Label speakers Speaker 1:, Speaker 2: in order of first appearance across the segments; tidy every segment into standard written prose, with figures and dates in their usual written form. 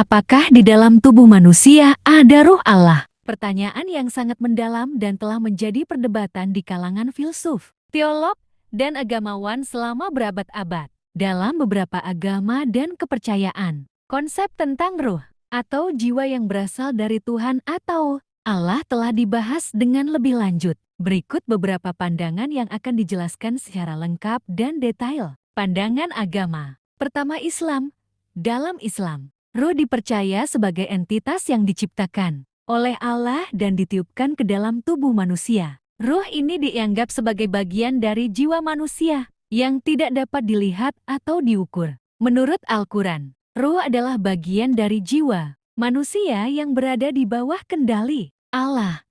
Speaker 1: Apakah di dalam tubuh manusia ada ruh Allah? Pertanyaan yang sangat mendalam dan telah menjadi perdebatan di kalangan filsuf, teolog, dan agamawan selama berabad-abad. Dalam beberapa agama dan kepercayaan, konsep tentang ruh atau jiwa yang berasal dari Tuhan atau Allah telah dibahas dengan lebih lanjut. Berikut beberapa pandangan yang akan dijelaskan secara lengkap dan detail. Pandangan agama. Pertama, Islam. Dalam Islam, ruh dipercaya sebagai entitas yang diciptakan oleh Allah dan ditiupkan ke dalam tubuh manusia. Ruh ini dianggap sebagai bagian dari jiwa manusia yang tidak dapat dilihat atau diukur. Menurut Al-Quran, ruh adalah bagian dari jiwa manusia yang berada di bawah kendali Allah.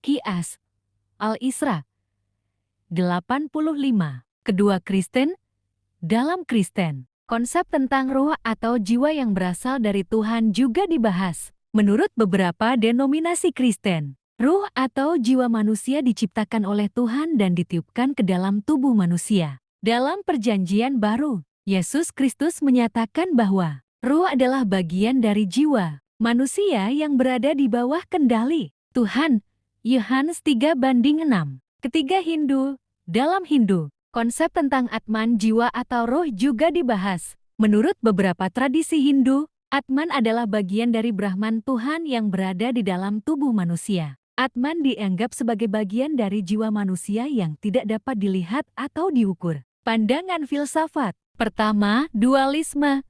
Speaker 1: Qiyas Al-Isra 85. Kedua Kristen. Dalam Kristen, konsep tentang ruh atau jiwa yang berasal dari Tuhan juga dibahas. Menurut beberapa denominasi Kristen, ruh atau jiwa manusia diciptakan oleh Tuhan dan ditiupkan ke dalam tubuh manusia. Dalam Perjanjian Baru, Yesus Kristus menyatakan bahwa ruh adalah bagian dari jiwa manusia yang berada di bawah kendali Tuhan. Yohanes 3:6. Ketiga Hindu. Dalam Hindu, konsep tentang Atman jiwa atau roh juga dibahas. Menurut beberapa tradisi Hindu, Atman adalah bagian dari Brahman Tuhan yang berada di dalam tubuh manusia. Atman dianggap sebagai bagian dari jiwa manusia yang tidak dapat dilihat atau diukur. Pandangan filsafat. Pertama, dualisme.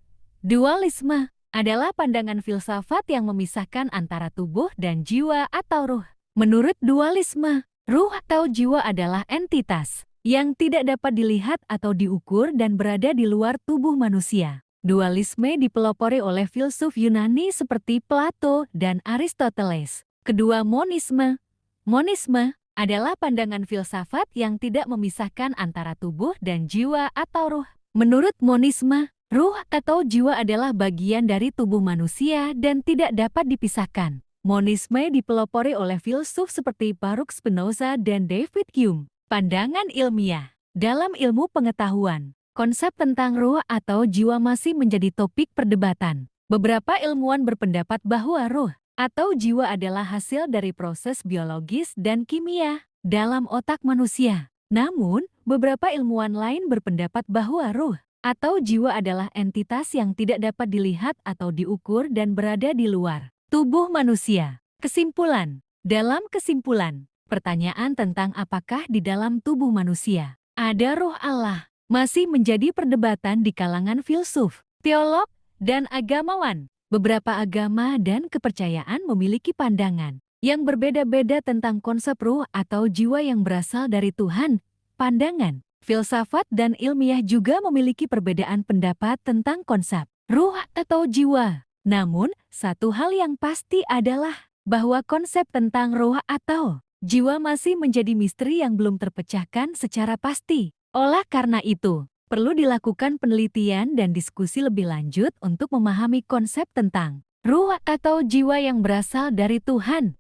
Speaker 1: Dualisme adalah pandangan filsafat yang memisahkan antara tubuh dan jiwa atau ruh. Menurut dualisme, ruh atau jiwa adalah entitas yang tidak dapat dilihat atau diukur dan berada di luar tubuh manusia. Dualisme dipelopori oleh filsuf Yunani seperti Plato dan Aristoteles. Kedua, monisme. Monisme adalah pandangan filsafat yang tidak memisahkan antara tubuh dan jiwa atau ruh. Menurut monisme, ruh atau jiwa adalah bagian dari tubuh manusia dan tidak dapat dipisahkan. Monisme dipelopori oleh filsuf seperti Baruch Spinoza dan David Hume. Pandangan ilmiah. Dalam ilmu pengetahuan, konsep tentang ruh atau jiwa masih menjadi topik perdebatan. Beberapa ilmuwan berpendapat bahwa ruh atau jiwa adalah hasil dari proses biologis dan kimia dalam otak manusia. Namun, beberapa ilmuwan lain berpendapat bahwa ruh atau jiwa adalah entitas yang tidak dapat dilihat atau diukur dan berada di luar tubuh manusia. Kesimpulan. Dalam kesimpulan, pertanyaan tentang apakah di dalam tubuh manusia ada ruh Allah masih menjadi perdebatan di kalangan filsuf, teolog, dan agamawan. Beberapa agama dan kepercayaan memiliki pandangan yang berbeda-beda tentang konsep ruh atau jiwa yang berasal dari Tuhan. Pandangan filsafat dan ilmiah juga memiliki perbedaan pendapat tentang konsep ruh atau jiwa. Namun, satu hal yang pasti adalah bahwa konsep tentang ruh atau jiwa masih menjadi misteri yang belum terpecahkan secara pasti. Oleh karena itu, perlu dilakukan penelitian dan diskusi lebih lanjut untuk memahami konsep tentang ruh atau jiwa yang berasal dari Tuhan.